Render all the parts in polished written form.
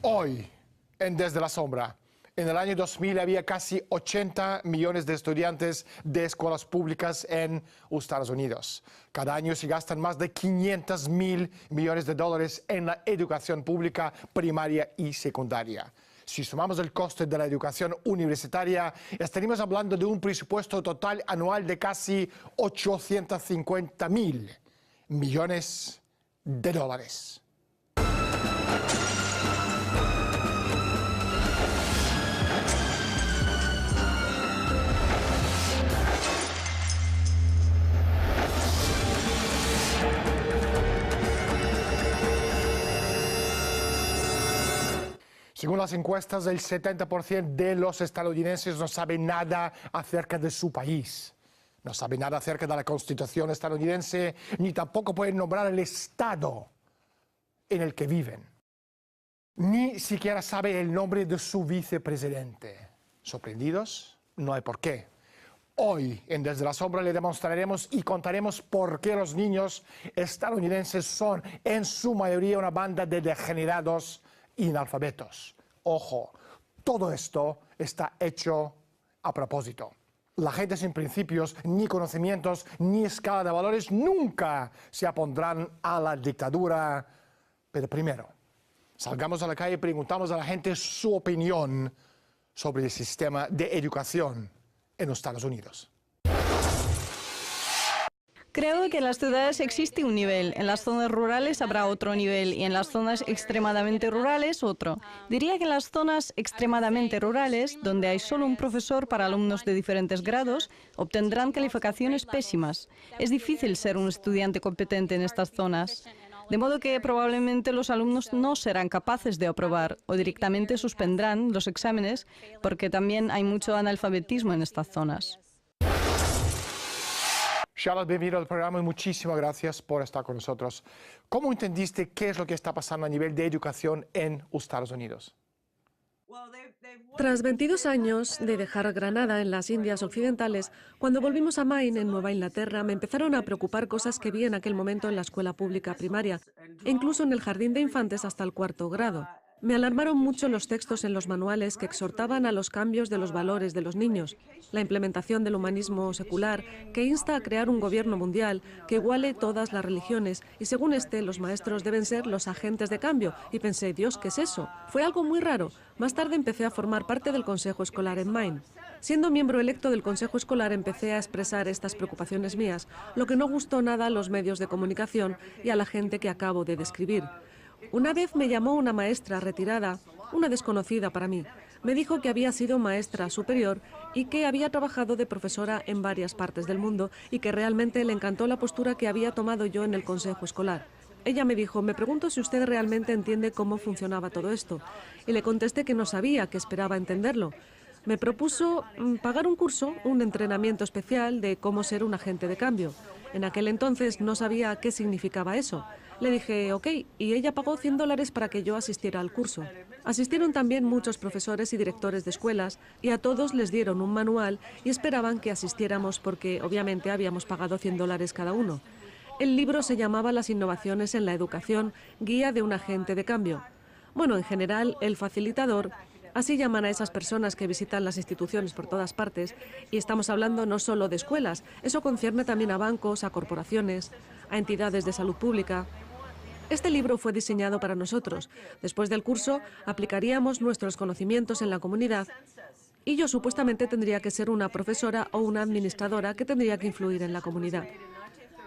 Hoy, en Desde la Sombra, en el año 2000 había casi 80 millones de estudiantes de escuelas públicas en Estados Unidos. Cada año se gastan más de 500.000 millones de dólares en la educación pública primaria y secundaria. Si sumamos el coste de la educación universitaria, estaríamos hablando de un presupuesto total anual de casi 850.000 millones de dólares. Según las encuestas, el 70% de los estadounidenses no sabe nada acerca de su país. No sabe nada acerca de la Constitución estadounidense, ni tampoco pueden nombrar el estado en el que viven. Ni siquiera sabe el nombre de su vicepresidente. ¿Sorprendidos? No hay por qué. Hoy, en Desde la Sombra, le demostraremos y contaremos por qué los niños estadounidenses son, en su mayoría, una banda de degenerados analfabetos. Ojo, todo esto está hecho a propósito. La gente sin principios, ni conocimientos, ni escala de valores nunca se opondrán a la dictadura. Pero primero, salgamos a la calle y preguntamos a la gente su opinión sobre el sistema de educación en los Estados Unidos. Creo que en las ciudades existe un nivel, en las zonas rurales habrá otro nivel y en las zonas extremadamente rurales otro. Diría que en las zonas extremadamente rurales, donde hay solo un profesor para alumnos de diferentes grados, obtendrán calificaciones pésimas. Es difícil ser un estudiante competente en estas zonas. De modo que probablemente los alumnos no serán capaces de aprobar o directamente suspendrán los exámenes porque también hay mucho analfabetismo en estas zonas. Charlotte, bienvenido al programa y muchísimas gracias por estar con nosotros. ¿Cómo entendiste qué es lo que está pasando a nivel de educación en Estados Unidos? Tras 22 años de dejar Granada en las Indias Occidentales, cuando volvimos a Maine, en Nueva Inglaterra, me empezaron a preocupar cosas que vi en aquel momento en la escuela pública primaria, e incluso en el jardín de infantes hasta el 4º grado. Me alarmaron mucho los textos en los manuales que exhortaban a los cambios de los valores de los niños, la implementación del humanismo secular, que insta a crear un gobierno mundial que iguale todas las religiones, y según los maestros deben ser los agentes de cambio. Y pensé, Dios, ¿qué es eso? Fue algo muy raro. Más tarde empecé a formar parte del Consejo Escolar en Maine. Siendo miembro electo del Consejo Escolar empecé a expresar estas preocupaciones mías, lo que no gustó nada a los medios de comunicación y a la gente que acabo de describir. Una vez me llamó una maestra retirada, una desconocida para mí. Me dijo que había sido maestra superior y que había trabajado de profesora en varias partes del mundo y que realmente le encantó la postura que había tomado yo en el consejo escolar. Ella me dijo, me pregunto si usted realmente entiende cómo funcionaba todo esto. Y le contesté que no sabía, que esperaba entenderlo. Me propuso pagar un curso, un entrenamiento especial de cómo ser un agente de cambio. En aquel entonces no sabía qué significaba eso. Le dije, ok, y ella pagó $100 para que yo asistiera al curso. Asistieron también muchos profesores y directores de escuelas y a todos les dieron un manual y esperaban que asistiéramos porque obviamente habíamos pagado $100 cada uno. El libro se llamaba Las innovaciones en la educación, guía de un agente de cambio. Bueno, en general, el facilitador, así llaman a esas personas que visitan las instituciones por todas partes, y estamos hablando no solo de escuelas, eso concierne también a bancos, a corporaciones, a entidades de salud pública. Este libro fue diseñado para nosotros. Después del curso, aplicaríamos nuestros conocimientos en la comunidad y yo supuestamente tendría que ser una profesora o una administradora que tendría que influir en la comunidad.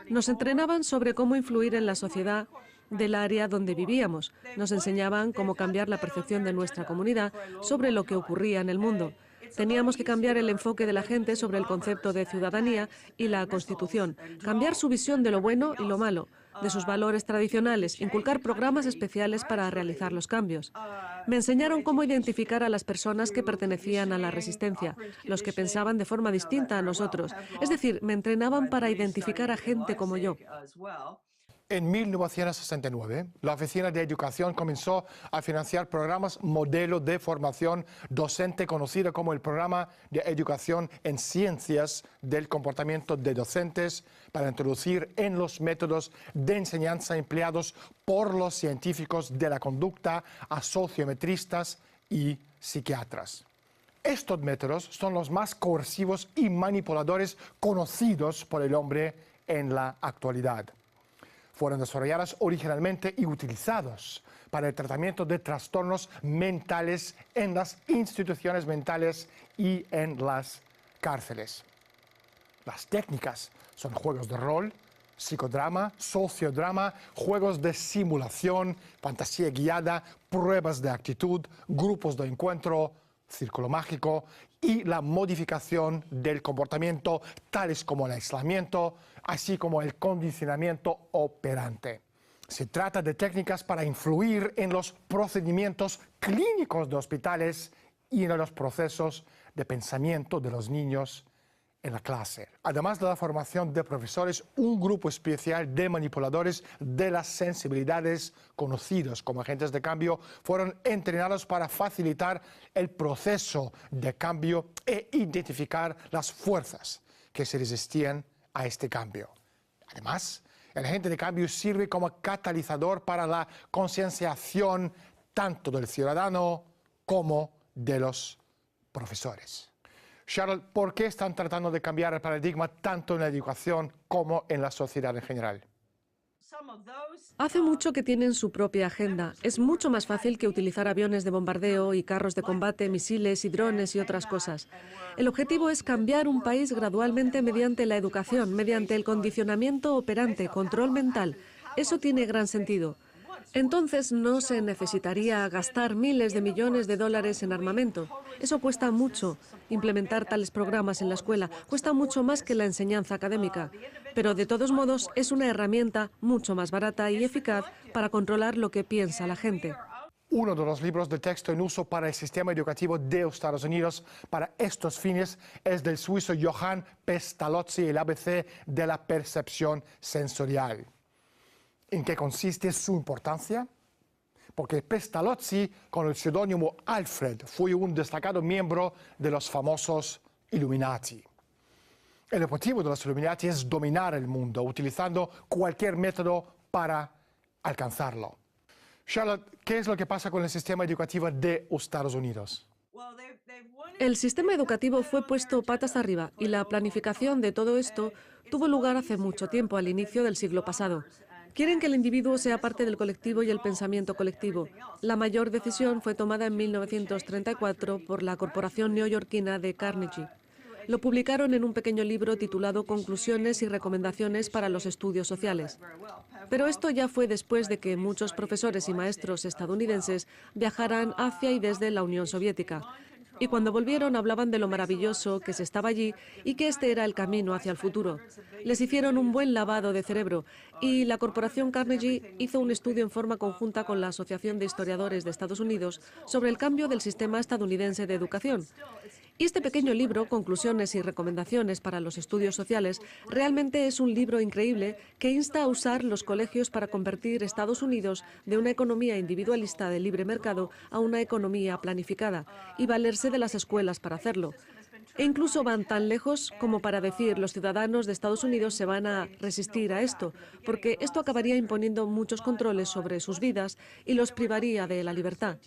Nos entrenaban sobre cómo influir en la sociedad del área donde vivíamos. Nos enseñaban cómo cambiar la percepción de nuestra comunidad sobre lo que ocurría en el mundo. Teníamos que cambiar el enfoque de la gente sobre el concepto de ciudadanía y la Constitución, cambiar su visión de lo bueno y lo malo, de sus valores tradicionales, inculcar programas especiales para realizar los cambios. Me enseñaron cómo identificar a las personas que pertenecían a la resistencia, los que pensaban de forma distinta a nosotros. Es decir, me entrenaban para identificar a gente como yo. En 1969, la Oficina de Educación comenzó a financiar programas modelo de formación docente conocido como el Programa de Educación en Ciencias del Comportamiento de Docentes para introducir en los métodos de enseñanza empleados por los científicos de la conducta a sociometristas y psiquiatras. Estos métodos son los más coercivos y manipuladores conocidos por el hombre en la actualidad. Fueron desarrolladas originalmente y utilizados para el tratamiento de trastornos mentales en las instituciones mentales y en las cárceles. Las técnicas son juegos de rol, psicodrama, sociodrama, juegos de simulación, fantasía guiada, pruebas de actitud, grupos de encuentro, círculo mágico y la modificación del comportamiento, tales como el aislamiento, así como el condicionamiento operante. Se trata de técnicas para influir en los procedimientos clínicos de hospitales y en los procesos de pensamiento de los niños en la clase. Además de la formación de profesores, un grupo especial de manipuladores de las sensibilidades, conocidos como agentes de cambio, fueron entrenados para facilitar el proceso de cambio e identificar las fuerzas que se resistían a este cambio. Además, el agente de cambio sirve como catalizador para la concienciación tanto del ciudadano como de los profesores. Charlotte, ¿por qué están tratando de cambiar el paradigma tanto en la educación como en la sociedad en general? Hace mucho que tienen su propia agenda. Es mucho más fácil que utilizar aviones de bombardeo y carros de combate, misiles y drones y otras cosas. El objetivo es cambiar un país gradualmente mediante la educación, mediante el condicionamiento operante, control mental. Eso tiene gran sentido. Entonces no se necesitaría gastar miles de millones de dólares en armamento. Eso cuesta mucho. Implementar tales programas en la escuela cuesta mucho más que la enseñanza académica. Pero de todos modos es una herramienta mucho más barata y eficaz para controlar lo que piensa la gente. Uno de los libros de texto en uso para el sistema educativo de Estados Unidos para estos fines es del suizo Johann Pestalozzi, el ABC de la percepción sensorial. ¿En qué consiste su importancia? Porque Pestalozzi, con el seudónimo Alfred, fue un destacado miembro de los famosos Illuminati. El objetivo de los Illuminati es dominar el mundo, utilizando cualquier método para alcanzarlo. Charlotte, ¿qué es lo que pasa con el sistema educativo de Estados Unidos? El sistema educativo fue puesto patas arriba y la planificación de todo esto tuvo lugar hace mucho tiempo, al inicio del siglo pasado. Quieren que el individuo sea parte del colectivo y el pensamiento colectivo. La mayor decisión fue tomada en 1934 por la corporación neoyorquina de Carnegie. Lo publicaron en un pequeño libro titulado Conclusiones y recomendaciones para los estudios sociales. Pero esto ya fue después de que muchos profesores y maestros estadounidenses viajaran hacia y desde la Unión Soviética. Y cuando volvieron hablaban de lo maravilloso que se estaba allí y que este era el camino hacia el futuro. Les hicieron un buen lavado de cerebro y la corporación Carnegie hizo un estudio en forma conjunta con la Asociación de Historiadores de Estados Unidos sobre el cambio del sistema estadounidense de educación. Y este pequeño libro, Conclusiones y recomendaciones para los estudios sociales, realmente es un libro increíble que insta a usar los colegios para convertir Estados Unidos de una economía individualista de libre mercado a una economía planificada y valerse de las escuelas para hacerlo. E incluso van tan lejos como para decir los ciudadanos de Estados Unidos se van a resistir a esto, porque esto acabaría imponiendo muchos controles sobre sus vidas y los privaría de la libertad.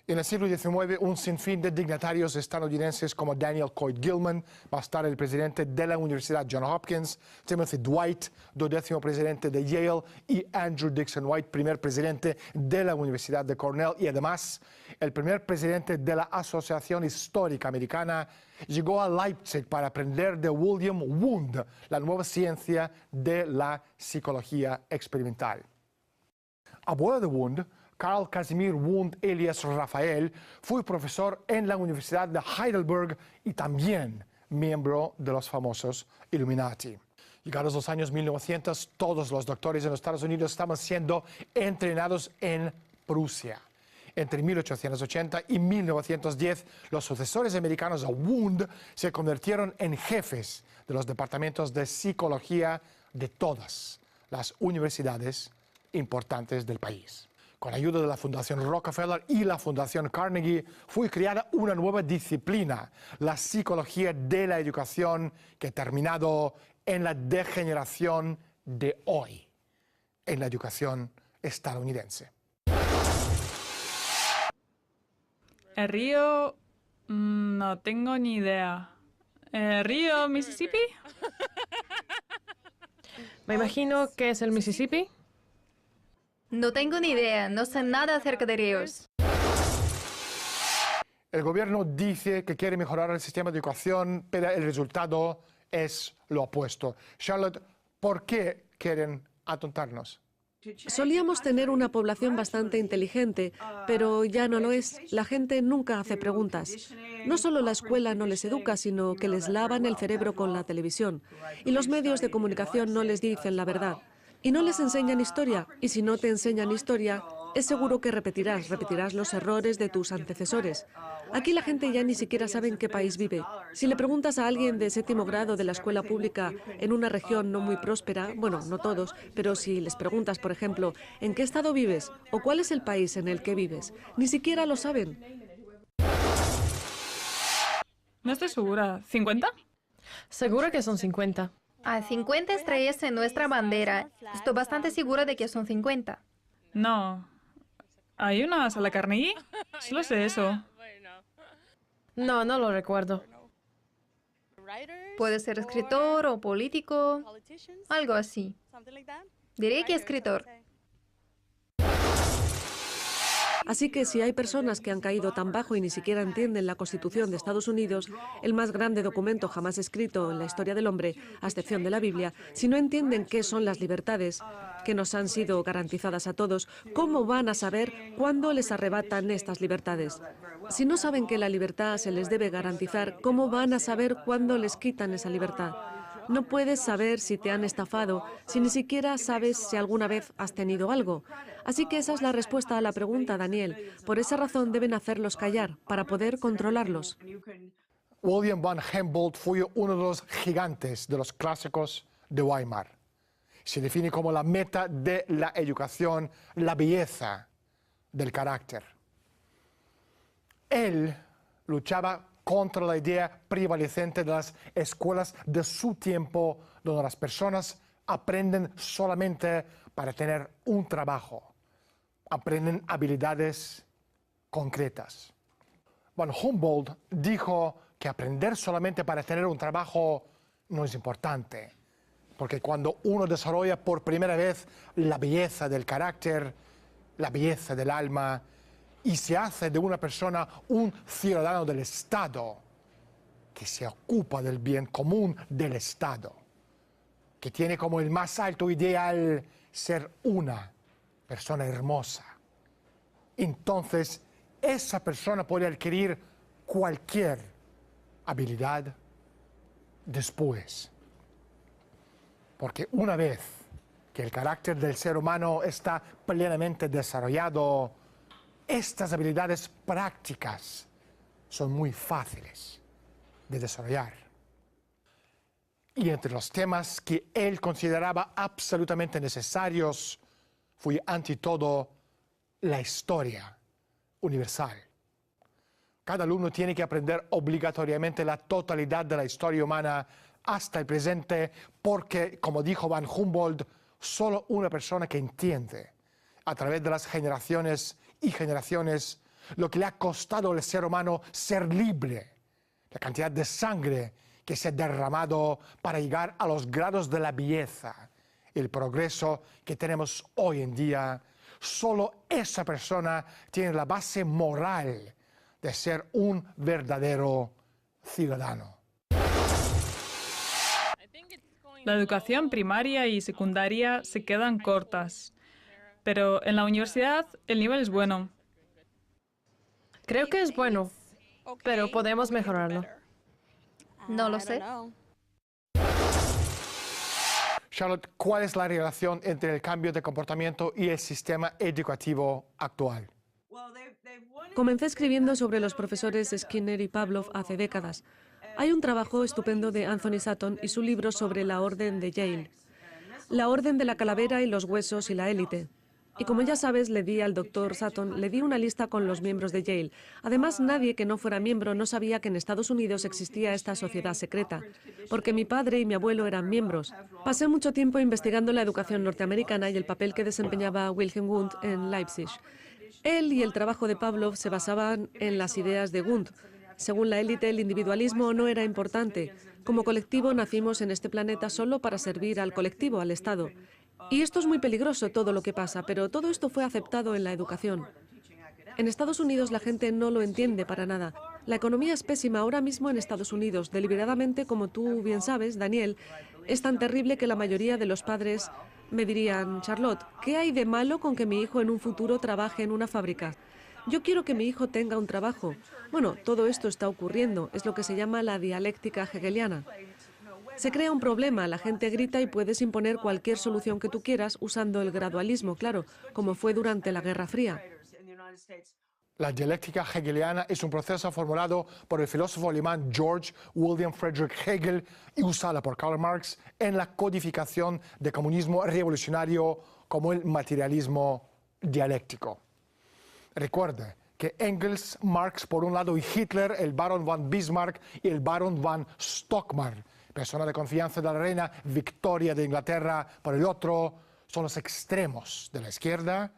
En el siglo XIX, un sinfín de dignatarios estadounidenses como Daniel Coit Gilman, más tarde el presidente de la Universidad Johns Hopkins, Timothy Dwight, 12º presidente de Yale, y Andrew Dickson White, primer presidente de la Universidad de Cornell y además el primer presidente de la Asociación Histórica Americana, llegó a Leipzig para aprender de William Wundt la nueva ciencia de la psicología experimental. Abuelo de Wundt, Carl Casimir Wundt Elias Raphael, fue profesor en la Universidad de Heidelberg y también miembro de los famosos Illuminati. Llegados los años 1900, todos los doctores en los Estados Unidos estaban siendo entrenados en Prusia. Entre 1880 y 1910, los sucesores americanos de Wundt se convirtieron en jefes de los departamentos de psicología de todas las universidades importantes del país. Con ayuda de la Fundación Rockefeller y la Fundación Carnegie fue creada una nueva disciplina, la psicología de la educación, que ha terminado en la degeneración de hoy, en la educación estadounidense. ¿El río? No tengo ni idea. ¿El río Mississippi? Me imagino que es el Mississippi. No tengo ni idea, no sé nada acerca de ríos. El gobierno dice que quiere mejorar el sistema de educación, pero el resultado es lo opuesto. Charlotte, ¿por qué quieren atontarnos? Solíamos tener una población bastante inteligente, pero ya no lo es. La gente nunca hace preguntas. No solo la escuela no les educa, sino que les lavan el cerebro con la televisión. Y los medios de comunicación no les dicen la verdad. Y no les enseñan historia. Y si no te enseñan historia, es seguro que repetirás los errores de tus antecesores. Aquí la gente ya ni siquiera sabe en qué país vive. Si le preguntas a alguien de 7º grado de la escuela pública en una región no muy próspera, bueno, no todos, pero si les preguntas, por ejemplo, ¿en qué estado vives? ¿O cuál es el país en el que vives? Ni siquiera lo saben. No estoy segura. ¿50? Seguro que son 50. Hay 50 estrellas en nuestra bandera. Estoy bastante segura de que son 50. No. ¿Hay una sala Carnegie? Solo sé eso. No, no lo recuerdo. Puede ser escritor o político, algo así. Diré que escritor. Así que si hay personas que han caído tan bajo y ni siquiera entienden la Constitución de Estados Unidos, el más grande documento jamás escrito en la historia del hombre, a excepción de la Biblia, si no entienden qué son las libertades que nos han sido garantizadas a todos, ¿cómo van a saber cuándo les arrebatan estas libertades? Si no saben que la libertad se les debe garantizar, ¿cómo van a saber cuándo les quitan esa libertad? No puedes saber si te han estafado, si ni siquiera sabes si alguna vez has tenido algo. Así que esa es la respuesta a la pregunta, Daniel. Por esa razón deben hacerlos callar, para poder controlarlos. William von Humboldt fue uno de los gigantes de los clásicos de Weimar. Se define como la meta de la educación, la belleza del carácter. Él luchaba contra la idea prevalecente de las escuelas de su tiempo, donde las personas aprenden solamente para tener un trabajo, aprenden habilidades concretas. Von Humboldt dijo que aprender solamente para tener un trabajo no es importante, porque cuando uno desarrolla por primera vez la belleza del carácter, la belleza del alma, y se hace de una persona un ciudadano del Estado, que se ocupa del bien común del Estado, que tiene como el más alto ideal ser una persona hermosa. Entonces, esa persona puede adquirir cualquier habilidad después. Porque una vez que el carácter del ser humano está plenamente desarrollado, estas habilidades prácticas son muy fáciles de desarrollar. Y entre los temas que él consideraba absolutamente necesarios fue ante todo la historia universal. Cada alumno tiene que aprender obligatoriamente la totalidad de la historia humana hasta el presente porque, como dijo Von Humboldt, solo una persona que entiende a través de las generaciones y generaciones lo que le ha costado al ser humano ser libre, la cantidad de sangre que se ha derramado para llegar a los grados de la belleza, el progreso que tenemos hoy en día. Solo esa persona tiene la base moral de ser un verdadero ciudadano. La educación primaria y secundaria se quedan cortas, pero en la universidad el nivel es bueno. Creo que es bueno, pero podemos mejorarlo. No lo sé. Charlotte, ¿cuál es la relación entre el cambio de comportamiento y el sistema educativo actual? Comencé escribiendo sobre los profesores Skinner y Pavlov hace décadas. Hay un trabajo estupendo de Anthony Sutton y su libro sobre la orden de Yale. la Orden de la Calavera y los Huesos y la élite. Y como ya sabes, le di al doctor Sutton, le di una lista con los miembros de Yale. Además, nadie que no fuera miembro no sabía que en Estados Unidos existía esta sociedad secreta, porque mi padre y mi abuelo eran miembros. Pasé mucho tiempo investigando la educación norteamericana y el papel que desempeñaba Wilhelm Wundt en Leipzig. Él y el trabajo de Pavlov se basaban en las ideas de Wundt. Según la élite, el individualismo no era importante. Como colectivo nacimos en este planeta solo para servir al colectivo, al Estado. Y esto es muy peligroso, todo lo que pasa, pero todo esto fue aceptado en la educación. En Estados Unidos la gente no lo entiende para nada. La economía es pésima ahora mismo en Estados Unidos. Deliberadamente, como tú bien sabes, Daniel, es tan terrible que la mayoría de los padres me dirían: Charlotte, ¿qué hay de malo con que mi hijo en un futuro trabaje en una fábrica? Yo quiero que mi hijo tenga un trabajo. Bueno, todo esto está ocurriendo. Es lo que se llama la dialéctica hegeliana. Se crea un problema, la gente grita y puedes imponer cualquier solución que tú quieras usando el gradualismo, claro, como fue durante la Guerra Fría. La dialéctica hegeliana es un proceso formulado por el filósofo alemán George William Friedrich Hegel y usada por Karl Marx en la codificación del comunismo revolucionario como el materialismo dialéctico. Recuerde que Engels, Marx por un lado y Hitler, el barón von Bismarck y el barón von Stockmar, persona de confianza de la reina Victoria de Inglaterra por el otro, son los extremos de la izquierda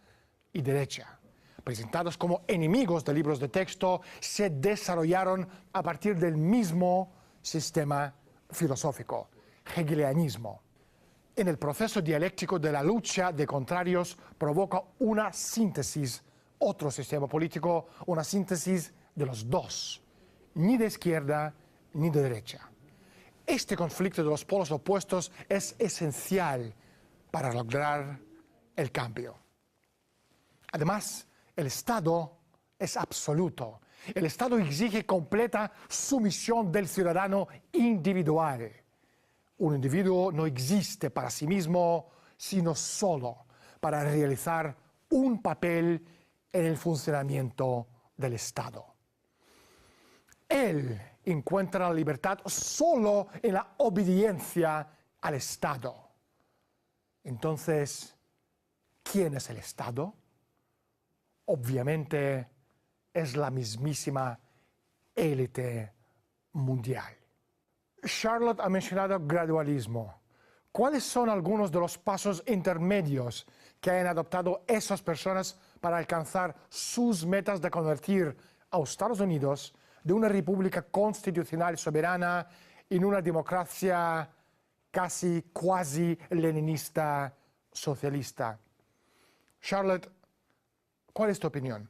y derecha. Presentados como enemigos de libros de texto, se desarrollaron a partir del mismo sistema filosófico, hegelianismo. En el proceso dialéctico de la lucha de contrarios provoca una síntesis, otro sistema político, una síntesis de los dos, ni de izquierda ni de derecha. Este conflicto de los polos opuestos es esencial para lograr el cambio. Además, el Estado es absoluto. El Estado exige completa sumisión del ciudadano individual. Un individuo no existe para sí mismo, sino solo para realizar un papel en el funcionamiento del Estado. Él encuentra la libertad solo en la obediencia al Estado. Entonces, ¿quién es el Estado? Obviamente es la mismísima élite mundial. Charlotte ha mencionado gradualismo. ¿Cuáles son algunos de los pasos intermedios que han adoptado esas personas para alcanzar sus metas de convertir a Estados Unidos de una república constitucional soberana en una democracia casi cuasi leninista socialista? Charlotte, ¿cuál es tu opinión?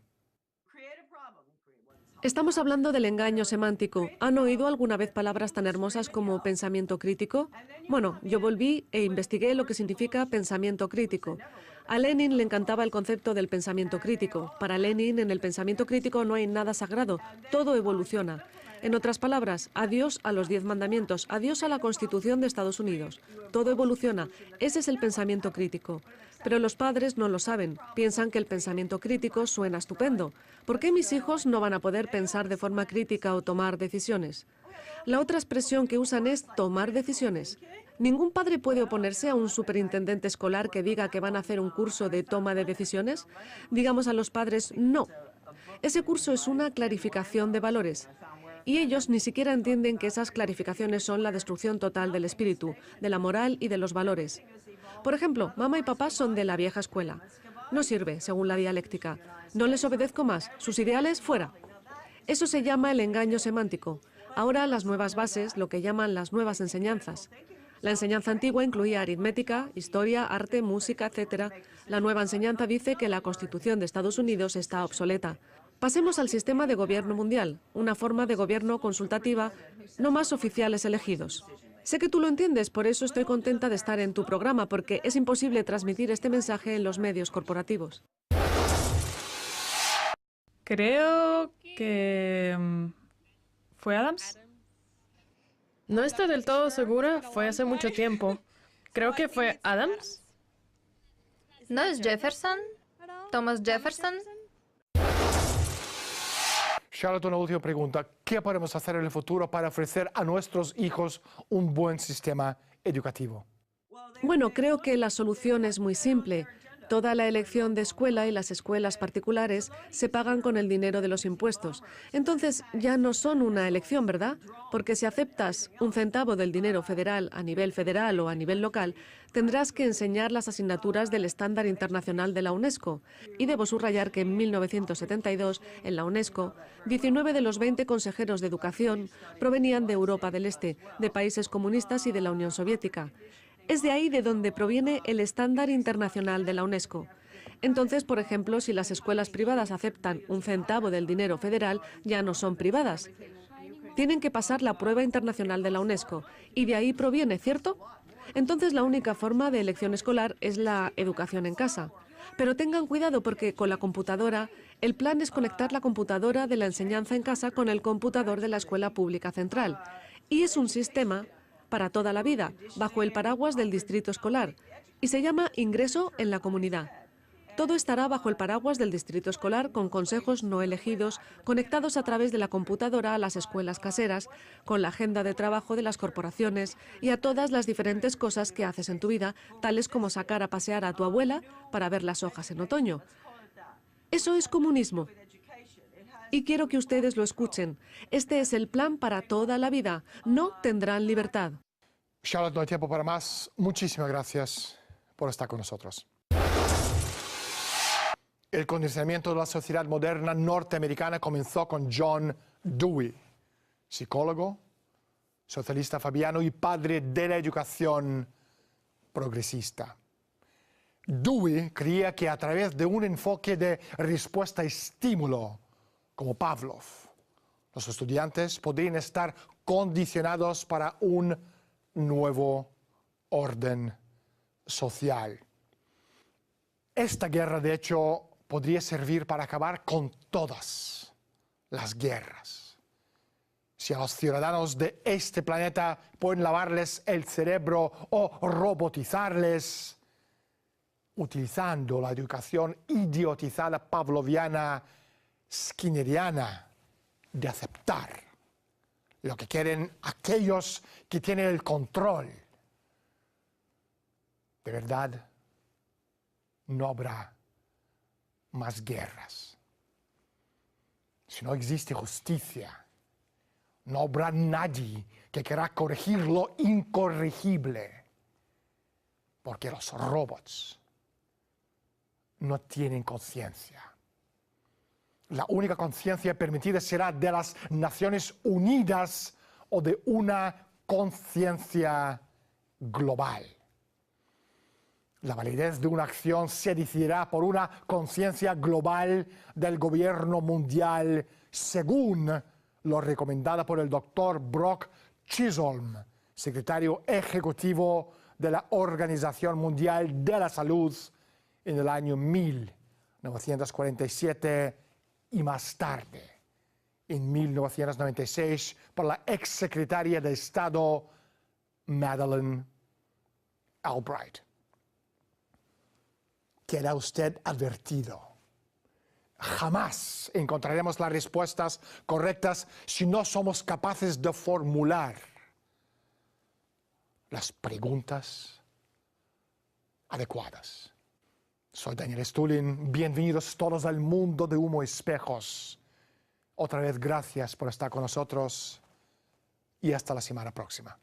Estamos hablando del engaño semántico. ¿Han oído alguna vez palabras tan hermosas como pensamiento crítico? Bueno, yo volví e investigué lo que significa pensamiento crítico. A Lenin le encantaba el concepto del pensamiento crítico. Para Lenin, en el pensamiento crítico no hay nada sagrado, todo evoluciona. En otras palabras, adiós a los 10 mandamientos, adiós a la Constitución de Estados Unidos. Todo evoluciona. Ese es el pensamiento crítico. Pero los padres no lo saben. Piensan que el pensamiento crítico suena estupendo. ¿Por qué mis hijos no van a poder pensar de forma crítica o tomar decisiones? La otra expresión que usan es tomar decisiones. ¿Ningún padre puede oponerse a un superintendente escolar que diga que van a hacer un curso de toma de decisiones? Digamos a los padres, no. Ese curso es una clarificación de valores. Y ellos ni siquiera entienden que esas clarificaciones son la destrucción total del espíritu, de la moral y de los valores. Por ejemplo, mamá y papá son de la vieja escuela. No sirve, según la dialéctica. No les obedezco más. Sus ideales, fuera. Eso se llama el engaño semántico. Ahora las nuevas bases, lo que llaman las nuevas enseñanzas. La enseñanza antigua incluía aritmética, historia, arte, música, etc. La nueva enseñanza dice que la Constitución de Estados Unidos está obsoleta. Pasemos al sistema de gobierno mundial, una forma de gobierno consultativa, no más oficiales elegidos. Sé que tú lo entiendes, por eso estoy contenta de estar en tu programa, porque es imposible transmitir este mensaje en los medios corporativos. Creo que fue Adams. No estoy del todo segura, fue hace mucho tiempo. Creo que fue Adams. ¿No es Jefferson? ¿Thomas Jefferson? Charlotte, una última pregunta. ¿Qué podemos hacer en el futuro para ofrecer a nuestros hijos un buen sistema educativo? Bueno, creo que la solución es muy simple. Toda la elección de escuela y las escuelas particulares se pagan con el dinero de los impuestos. Entonces ya no son una elección, ¿verdad? Porque si aceptas un centavo del dinero federal a nivel federal o a nivel local, tendrás que enseñar las asignaturas del estándar internacional de la UNESCO. Y debo subrayar que en 1972, en la UNESCO, 19 de los 20 consejeros de educación provenían de Europa del Este, de países comunistas y de la Unión Soviética. Es de ahí de donde proviene el estándar internacional de la UNESCO. Entonces, por ejemplo, si las escuelas privadas aceptan un centavo del dinero federal, ya no son privadas. Tienen que pasar la prueba internacional de la UNESCO y de ahí proviene, ¿cierto? Entonces, la única forma de elección escolar es la educación en casa. Pero tengan cuidado porque con la computadora, el plan es conectar la computadora de la enseñanza en casa con el computador de la escuela pública central. Y es un sistema para toda la vida, bajo el paraguas del distrito escolar, y se llama ingreso en la comunidad. Todo estará bajo el paraguas del distrito escolar con consejos no elegidos conectados a través de la computadora a las escuelas caseras, con la agenda de trabajo de las corporaciones y a todas las diferentes cosas que haces en tu vida, tales como sacar a pasear a tu abuela para ver las hojas en otoño. Eso es comunismo. Y quiero que ustedes lo escuchen. Este es el plan para toda la vida. No tendrán libertad. Charlotte, no hay tiempo para más. Muchísimas gracias por estar con nosotros. El condicionamiento de la sociedad moderna norteamericana comenzó con John Dewey, psicólogo, socialista fabiano y padre de la educación progresista. Dewey creía que a través de un enfoque de respuesta-estímulo, como Pavlov, los estudiantes podrían estar condicionados para un nuevo orden social. Esta guerra, de hecho, podría servir para acabar con todas las guerras. Si a los ciudadanos de este planeta pueden lavarles el cerebro o robotizarles, utilizando la educación idiotizada pavloviana skinneriana de aceptar lo que quieren aquellos que tienen el control. De verdad, no habrá más guerras. Si no existe justicia, no habrá nadie que quiera corregir lo incorregible, porque los robots no tienen conciencia. La única conciencia permitida será de las Naciones Unidas o de una conciencia global. La validez de una acción se decidirá por una conciencia global del gobierno mundial, según lo recomendado por el doctor Brock Chisholm, secretario ejecutivo de la Organización Mundial de la Salud en el año 1947 y más tarde, en 1996, por la exsecretaria de Estado Madeleine Albright. Queda usted advertido. Jamás encontraremos las respuestas correctas si no somos capaces de formular las preguntas adecuadas. Soy Daniel Stulin. Bienvenidos todos al mundo de Humo Espejos. Otra vez, gracias por estar con nosotros y hasta la semana próxima.